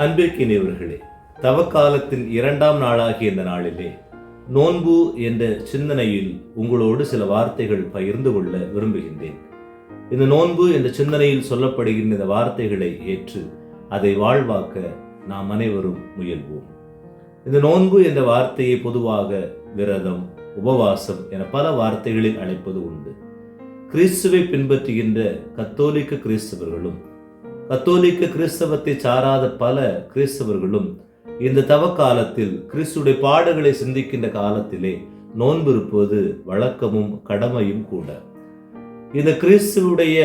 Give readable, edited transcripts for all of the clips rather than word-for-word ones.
அன்பிற்கினியவர்களே, தவக்காலத்தின் 2ஆம் நாளாகிய இந்த நாளிலே நோன்பு என்ற சிந்தனையில் உங்களோடு சில வார்த்தைகள் பகிர்ந்து கொள்ள விரும்புகின்றேன். இந்த நோன்பு என்ற சிந்தனையில் சொல்லப்படுகின்ற இந்த வார்த்தைகளை ஏற்று அதை வாழ்வாக்க நாம் அனைவரும் முயல்வோம். இந்த நோன்பு என்ற வார்த்தையை பொதுவாக விரதம், உபவாசம் என பல வார்த்தைகளில் அழைப்பது உண்டு. கிறிஸ்துவை பின்பற்றுகின்ற கத்தோலிக்க கிறிஸ்தவர்களும் கத்தோலிக்க கிறிஸ்தவத்தை சாராத பல கிறிஸ்தவர்களும் இந்த தவக்காலத்தில் கிறிஸ்துடைய பாடுகளை சிந்திக்கின்ற காலத்திலே நோன்பு இருப்பது வழக்கமும் கடமையும் கூட. இந்த கிறிஸ்துவுடைய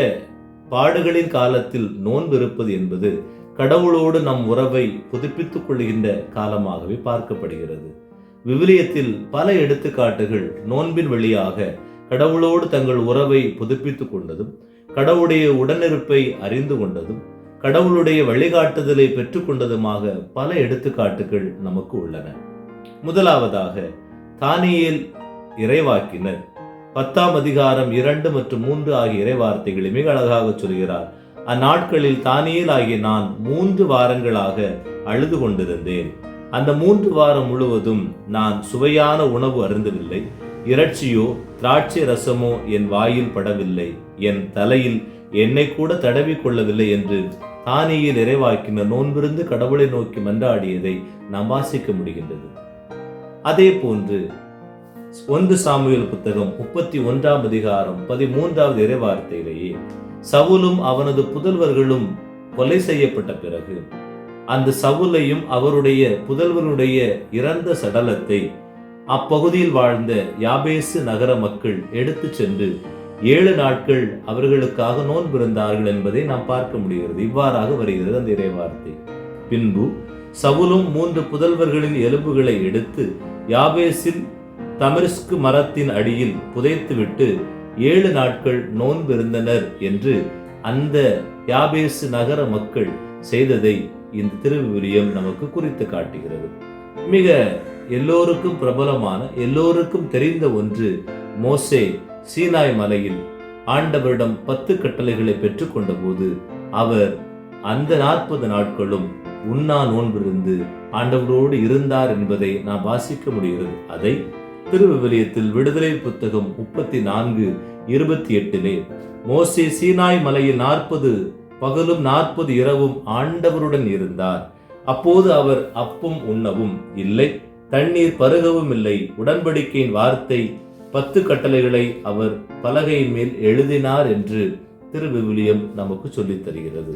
பாடுகளின் காலத்தில் நோன்பு இருப்பது என்பது கடவுளோடு நம் உறவை புதுப்பித்துக் கொள்கின்ற காலமாகவே பார்க்கப்படுகிறது. விவிலியத்தில் பல எடுத்துக்காட்டுகள் நோன்பின் வழியாக கடவுளோடு தங்கள் உறவை புதுப்பித்துக் கொண்டதும், கடவுளுடைய உடனிருப்பை அறிந்து கொண்டதும், கடவுளுடைய வழிகாட்டுதலை பெற்றுக்கொண்டதுமாக பல எடுத்துக்காட்டுகள் நமக்கு உள்ளன. முதலாவதாக தானியேல் இறைவாக்கினர் 10ஆம் அதிகாரம் 2 மற்றும் 3 ஆகிய இறைவார்த்தைகளை மிக அழகாக சொல்கிறார். அந்நாட்களில் தானியேல் ஆகிய நான் 3 வாரங்களாக அழுது கொண்டிருந்தேன். அந்த 3 வாரம் முழுவதும் நான் சுவையான உணவு அருந்தவில்லை. இறைச்சியோ திராட்சை ரசமோ என் வாயில் படவில்லை. என் தலையில் எண்ணெய் கூட தடவி கொள்ளவில்லை என்று தானியேல் இறைவாக்கினர் நோன்பிருந்து கடவுளை நோக்கி மன்றாடியதை நாம் வாசிக்க முடிகின்றது. அதே போன்று 1 சாமுவேல் புத்தகம் 31ஆம் அதிகாரம் 13வது இறைவார்த்தையிலேயே சவுலும் அவனது புதல்வர்களும் கொலை செய்யப்பட்ட பிறகு அந்த சவுலையும் அவருடைய புதல்வனுடைய இறந்த சடலத்தை அப்பகுதியில் வாழ்ந்த யாபேசு நகர மக்கள் எடுத்து சென்று 7 நாட்கள் அவர்களுக்காக நோன்பிருந்தார்கள் என்பதை நாம் பார்க்க முடிகிறது. இவ்வாறாக வருகிறது அந்த இறைவார்த்தை. பின்பு சவுலும் 3 புதல்வர்களின் எலும்புகளை எடுத்து யாபேசில் தமரிஸ்கு மரத்தின் அடியில் புதைத்துவிட்டு 7 நாட்கள் நோன்பிருந்தனர் என்று அந்த யாபேசு நகர மக்கள் செய்ததை இந்த திருவிவிலியம் நமக்கு குறித்து காட்டுகிறது. மிக எல்லோருக்கும் பிரபலமான, எல்லோருக்கும் தெரிந்த ஒன்று, மோசே சீனாய் மலையில் ஆண்டவரிடம் 10 கட்டளைகளை பெற்றுக்கொண்ட போது அவர் அந்த 40 நாட்களும் உண்ணா நோன்பிருந்து ஆண்டவரோடு இருந்தார் என்பதை நாம் வாசிக்க முடிகிறது. அதை திருவிவிலியத்தில் விடுதலை புத்தகம் 34:28 மோசே சீனாய் மலையில் 40 பகலும் 40 இரவும் ஆண்டவருடன் இருந்தார். அப்போது அவர் அப்பம் உண்ணவும் இல்லை, தண்ணீர் பருகவும் இல்லை. உடன்படிக்கையின் வார்த்தை 10 கட்டளைகளை அவர் பலகையின் மேல் எழுதினார் என்று திருவிவிலியம் நமக்கு சொல்லித் தருகிறது.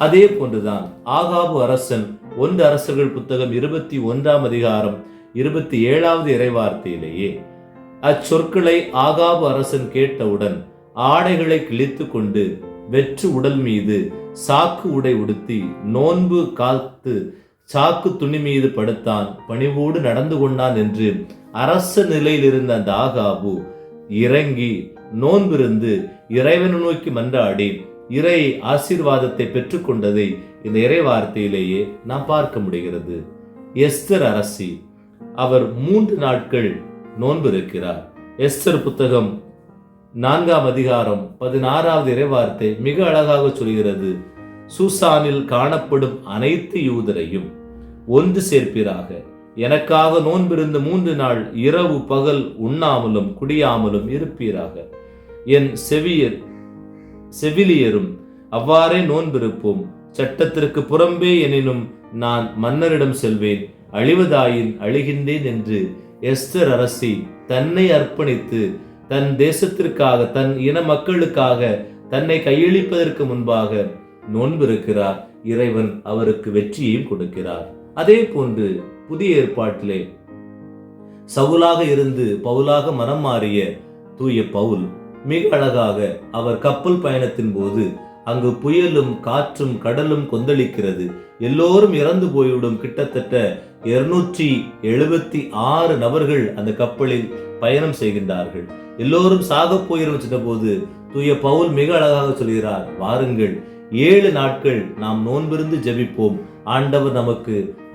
அதே போன்றுதான் ஆகாபு அரசன் 1 அரசர்கள் புத்தகம் 21ஆம் அதிகாரம் 27வது இறைவார்த்தையிலேயே அச்சொற்களை ஆகாபு அரசன் கேட்டவுடன் ஆடைகளை கிழித்து கொண்டு வெற்று உடல் மீது சாக்கு உடை உடுத்தி நோன்பு காத்து சாக்கு துணி மீது படுத்தான், பணிவோடு நடந்து கொண்டான் என்று அரச நிலையில் இருந்த அந்த ஆகாபு இறங்கி நோன்பிருந்து இறைவனை நோக்கி மன்றாடி இறை ஆசீர்வாதத்தை பெற்றுக்கொண்டதை இந்த இறை வார்த்தையிலேயே நாம் பார்க்க முடிகிறது. எஸ்தர் அரசி, அவர் 3 நாட்கள் நோன்பு இருக்கிறார். எஸ்தர் புத்தகம் 4ஆம் அதிகாரம் 16வது இறைவார்த்தை மிக அழகாக சொல்கிறது. சூசானில் காணப்படும் அனைத்து யூதரையும் ஒன்று சேர்ப்பீராக. எனக்காக நோன்பிருந்த 3 நாள் இரவு பகல் உண்ணாமலும் குடியாமலும் இருப்பீராக. என் செவிலியரும் அவ்வாறே நோன்பிருப்போம். சட்டத்திற்கு புறம்பே எனினும் நான் மன்னரிடம் செல்வேன், அழிவதாயின் அழிகின்றேன் என்று எஸ்தர் அரசி தன்னை அர்ப்பணித்து தன் தேசத்திற்காக, தன் இன மக்களுக்காக தன்னை கையளிப்பதற்கு முன்பாக நோன்பிருக்கிறார். இறைவன் அவருக்கு வெற்றியையும் கொடுக்கிறார். அதே போன்று புதிய ஏற்பாட்டிலே சவுலாக இருந்து பவுலாக மனம் மாறிய தூய பவுல் மிக அழகாக அவர் கப்பல் பயணத்தின் போது அங்கு புயலும் காற்றும் கடலும் கொந்தளிக்கிறது, எல்லோரும் இறந்து போய்விடும். கிட்டத்தட்ட 276 நபர்கள் அந்த கப்பலில் பயணம் செய்கின்றார்கள். எல்லோரும் சாக போயிருந்த போது தூய பவுல் மிக அழகாக சொல்கிறார், வாருங்கள் 7 நாட்கள் நாம் நோன்பிருந்து ஜெபிப்போம், ஆண்டவர் நமக்கு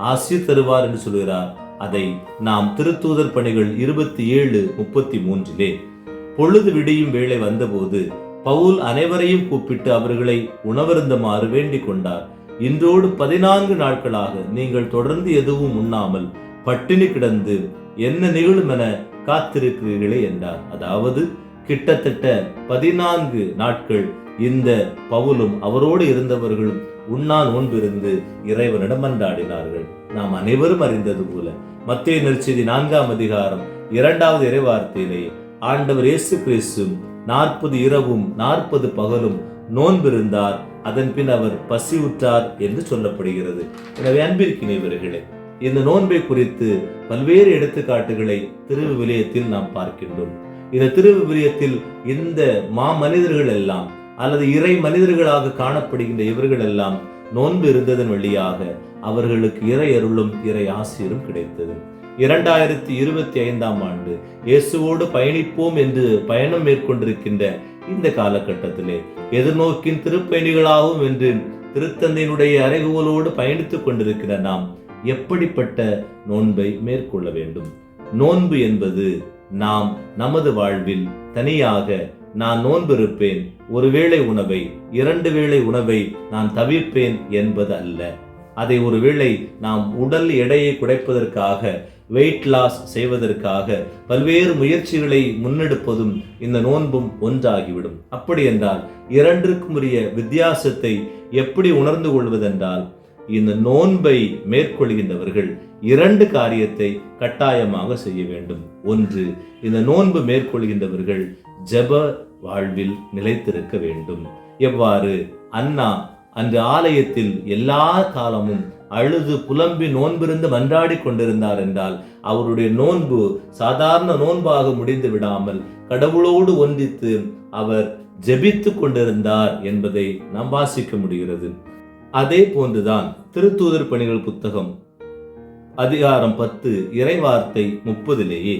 ஆசீர் தருவார் என்று சொல்கிறார். அதை நாம் திருத்தூதர் பணிகள் 27:33 பொழுது விடியும் வேளை வந்தபோது பவுல் அனைவரையும் கூப்பிட்டு அவர்களை உணவருந்துமாறு வேண்டிக் கொண்டார். இன்றோடு 14 நாட்களாக நீங்கள் தொடர்ந்து எதுவும் உண்ணாமல் பட்டினி கிடந்து என்ன நிகழும் என காத்திருக்கிறீர்களே என்றார். அதாவது கிட்டத்தட்ட 14 நாட்கள் இந்த பவுலும் அவரோடு இருந்தவர்களும் உண்ணா நோன்பிருந்து இறைவனிடம் மன்றாடினார்கள். நாம் அனைவரும் அறிந்தது போல மத்தேயு நற்செய்தி 4ஆம் அதிகாரம் 2வது இறைவார்த்தையிலே ஆண்டவர் இயேசு கிறிஸ்து 40 இரவும் 40 பகலும் நோன்பிருந்தார். அதன் பின் அவர் பசியுற்றார் என்று சொல்லப்படுகிறது. எனவே அன்பிற்கினியவர்களே, இந்த நோன்பை குறித்து பல்வேறு எடுத்துக்காட்டுகளை திருவிவிலியத்தில் நாம் பார்க்கின்றோம். இந்த திருவிவிலியத்தில் இந்த மனிதர்கள் எல்லாம் அல்லது இறை மனிதர்களாக காணப்படுகின்ற இவர்கள் எல்லாம் நோன்பு இருந்ததன் வழியாக அவர்களுக்கு இறை அருளும் இறை ஆசிரும் கிடைத்தது. 2025ஆம் ஆண்டு இயேசுவோடு பயணிப்போம் என்று பயணம் மேற்கொண்டிருக்கின்ற இந்த காலகட்டத்திலே எதிர்நோக்கின் திருப்பயணிகளாகவும் என்று திருத்தந்தையினுடைய அறைகூவலோடு பயணித்துக் கொண்டிருக்கிற நாம் எப்படிப்பட்ட நோன்பை மேற்கொள்ள வேண்டும்? நோன்பு என்பது நாம் நமது வாழ்வில் தனியாக நான் நோன்பு இருப்பேன், ஒருவேளை உணவை 2 வேளை உணவை நான் தவிர்ப்பேன் என்பது அல்ல. அதை ஒருவேளை நாம் உடல் எடையை குறைப்பதற்காக, வெயிட் லாஸ் செய்வதற்காக பல்வேறு முயற்சிகளை முன்னெடுப்பதும் இந்த நோன்பும் ஒன்றாகிவிடும். அப்படி என்றால் இரண்டிற்கும் உரிய வித்தியாசத்தை எப்படி உணர்ந்து கொள்வதென்றால், இந்த நோன்பை மேற்கொள்கின்றவர்கள் 2 காரியத்தை கட்டாயமாக செய்ய வேண்டும். ஒன்று, இந்த நோன்பு மேற்கொள்கின்றவர்கள் ஜெப வாழ்வில் நிலைத்திருக்க வேண்டும். எவ்வாறு அன்னா அன்று ஆலயத்தில் எல்லா காலமும் அழுது புலம்பி நோன்பிருந்து மன்றாடி கொண்டிருந்தார் என்றால், அவருடைய நோன்பு சாதாரண நோன்பாக முடிந்து விடாமல் கடவுளோடு ஒன்றித்து அவர் ஜெபித்து கொண்டிருந்தார் என்பதை நாம் வாசிக்க முடிகிறது. அதே போன்றுதான் திருத்தூதர் பணிகள் புத்தகம் அதிகாரம் 10 இறைவார்த்தை 30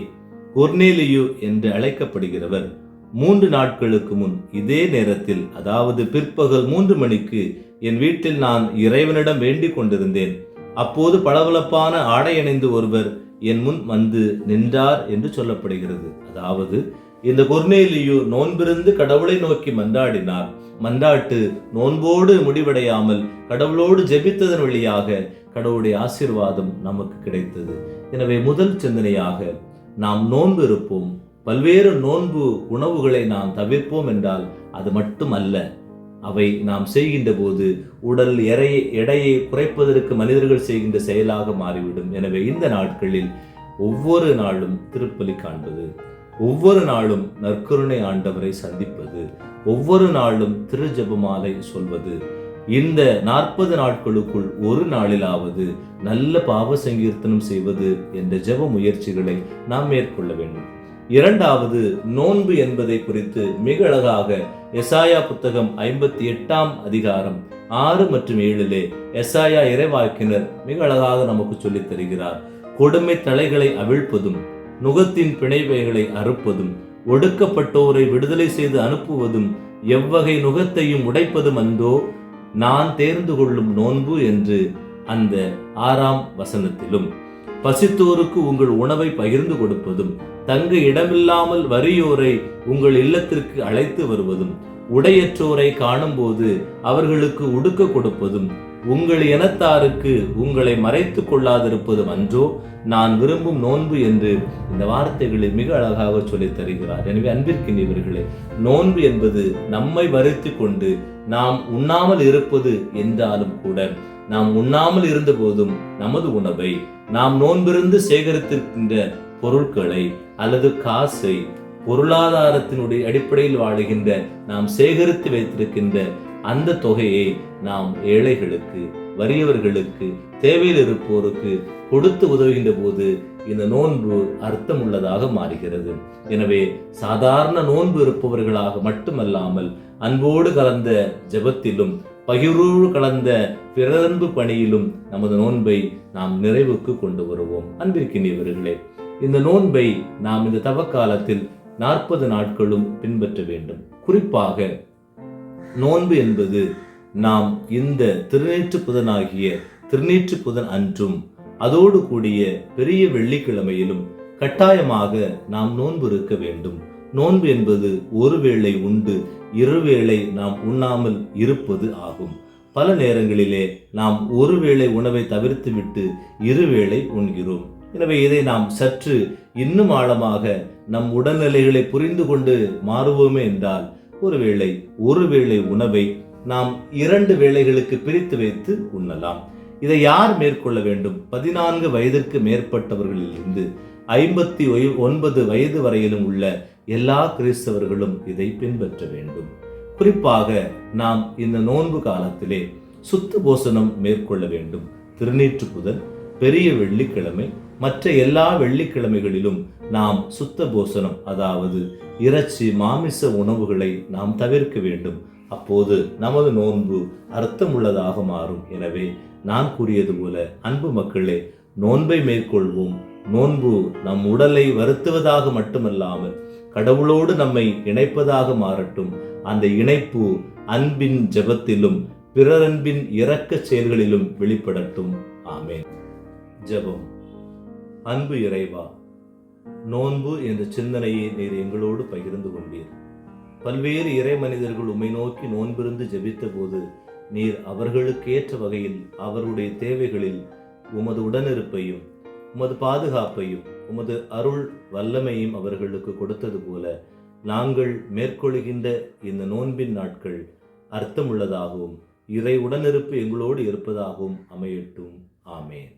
கொர்நேலியு என்று அழைக்கப்படுகிறவர் 3 நாட்களுக்கு முன் இதே நேரத்தில், அதாவது பிற்பகல் 3 மணிக்கு என் வீட்டில் நான் இறைவனிடம் வேண்டிக் கொண்டிருந்தேன். அப்போது பளபளப்பான ஆடை அணிந்து ஒருவர் என் முன் வந்து நின்றார் என்று சொல்லப்படுகிறது. அதாவது இந்த கொர்நேலியு நோன்பிருந்து கடவுளை நோக்கி மன்றாடினார். மன்றாட்டு நோன்போடு முடிவடையாமல் கடவுளோடு ஜெபித்ததன் வழியாக கடவுளுடைய ஆசீர்வாதம் நமக்கு கிடைத்தது. எனவே முதல் சிந்தனையாக நாம் நோன்பு இருப்போம், பல்வேறு நோன்பு உணவுகளை நாம் தவிர்ப்போம் என்றால் அது மட்டும் அல்ல, அவை நாம் செய்கின்ற போது உடல் எடையை குறைப்பதற்கு மனிதர்கள் செய்கின்ற செயலாக மாறிவிடும். எனவே இந்த நாட்களில் ஒவ்வொரு நாளும் திருப்பலி காண்பது, ஒவ்வொரு நாளும் நற்கருணை ஆண்டவரை சந்திப்பது, ஒவ்வொரு நாளும் திருஜெபமாலை சொல்வது, இந்த 40 நாட்களுக்குள் ஒரு நாளிலாவது நல்ல பாவ சங்கீர்த்தனம் செய்வது என்ற ஜெப முயற்சிகளை நாம் மேற்கொள்ள வேண்டும். இரண்டாவது, நோன்பு என்பதை குறித்து மிக அழகாக எசாயா புத்தகம் 58ஆம் அதிகாரம் 6 மற்றும் 7 எசாயா இறைவாக்கினர் மிக அழகாக நமக்கு சொல்லித் தருகிறார். கொடுமை தலைகளை அவிழ்ப்பதும், நுகத்தின் பிணைவைகளை அறுப்பதும், ஒடுக்கப்பட்டோரை விடுதலை செய்து அனுப்புவதும், எவ்வகை நுகத்தையும் உடைப்பதும் அன்றோ நான் தேர்ந்து கொள்ளும் நோன்பு என்று அந்த 6ஆம் வசனத்திலும், பசித்தோருக்கு உங்கள் உணவை பகிர்ந்து கொடுப்பதும், தங்க இடமில்லாமல் வறியோரை உங்கள் இல்லத்திற்கு அழைத்து வருவதும், உடையற்றோரை காணும்போது அவர்களுக்கு உடுக்க கொடுப்பதும், உங்கள் இனத்தாருக்கு உங்களை மறைத்து கொள்ளாதிருப்பதும் அன்றோ நான் விரும்பும் நோன்பு என்று இந்த வார்த்தைகளை மிக அழகாக சொல்லித் தருகிறார். எனவே அன்பிற்கினியவர்களே, நோன்பு என்பது நம்மை வருத்தி கொண்டு நாம் உண்ணாமல் இருப்பது என்றாலும் கூட, நாம் உண்ணாமல் இருந்த போதும் நமது உணவை, நாம் நோன்பிருந்து சேகரித்திருக்கின்ற பொருட்களை அல்லது காசை, பொருளாதாரத்தினுடைய அடிப்படையில் வாழுகின்ற நாம் சேகரித்து வைத்திருக்கின்ற அந்த தொகையை நாம் ஏழைகளுக்கு, வறியவர்களுக்கு, தேவையில் இருப்போருக்கு கொடுத்து உதவுகின்ற போது இந்த நோன்பு அர்த்தம் உள்ளதாக மாறுகிறது. எனவே சாதாரண நோன்பு இருப்பவர்களாக மட்டுமல்லாமல் அன்போடு கலந்த ஜெபத்திலும் பகிர்வோடு கலந்த பிறரன்பு பணியிலும் நமது நோன்பை நாம் நிறைவுக்கு கொண்டு வருவோம். அன்பிற்கினியவர்களே, இந்த நோன்பை நாம் இந்த தவக்காலத்தில் 40 நாட்களும் பின்பற்ற வேண்டும். குறிப்பாக நோன்பு என்பது நாம் இந்த திருநீற்று புதனாகிய திருநீற்று புதன் அன்றும் அதோடு கூடிய பெரிய வெள்ளிக்கிழமையிலும் கட்டாயமாக நாம் நோன்பு இருக்க வேண்டும். நோன்பு என்பது ஒரு வேளை உண்டு 2 வேளை நாம் உண்ணாமல் இருப்பது ஆகும். பல நேரங்களிலே நாம் ஒருவேளை உணவை தவிர்த்துவிட்டு இருவேளை உண்கிறோம். எனவே இதை நாம் சற்று இன்னும் ஆழமாக நம் உடல்நிலைகளை புரிந்து கொண்டு மாறுவோமே என்றால் ஒருவேளை உணவை நாம் 2 வேளைகளுக்கு பிரித்து வைத்து உண்ணலாம். இதை யார் மேற்கொள்ள வேண்டும்? 14 வயதிற்கு மேற்பட்டவர்களிலிருந்து 59 வயது வரையிலும் உள்ள எல்லா கிறிஸ்தவர்களும் இதை பின்பற்ற வேண்டும். குறிப்பாக நாம் இந்த நோன்பு காலத்திலே சுத்த போசனம் மேற்கொள்ள வேண்டும். திருநீற்று புதன், பெரிய வெள்ளிக்கிழமை, மற்ற எல்லா வெள்ளிக்கிழமைகளிலும் நாம் சுத்த போசனம், அதாவது இறைச்சி மாமிச உணவுகளை நாம் தவிர்க்க வேண்டும். அப்போது நமது நோன்பு அர்த்தமுள்ளதாக மாறும். எனவே நான் கூறியது போல அன்பு மக்களே, நோன்பை மேற்கொள்வோம். நோன்பு நம் உடலை வருத்துவதாக மட்டுமல்லாமல் கடவுளோடு நம்மை இணைப்பதாக மாறட்டும். அந்த இணைப்பு அன்பின் ஜெபத்திலும் பிறரன்பின் இரக்க செயல்களிலும் வெளிப்படட்டும். ஆமென். ஜெபம். அன்பு இறைவா, நோன்பு என்ற சிந்தனையை நீர் எங்களோடு பகிர்ந்து கொண்டீர். பல்வேறு இறை மனிதர்கள் உம்மை நோக்கி நோன்பிருந்து ஜெபித்த போது நீர் அவர்களுக்கேற்ற வகையில் அவருடைய தேவைகளில் உமது உடனிருப்பையும் உமது பாதுகாப்பையும் உமது அருள் வல்லமையும் அவர்களுக்கு கொடுத்தது போல நாங்கள் மேற்கொள்கின்ற இந்த நோன்பின் நாட்கள் அர்த்தமுள்ளதாகவும் இறை உடனிருப்பு எங்களோடு இருப்பதாகவும் அமையட்டும். ஆமேன்.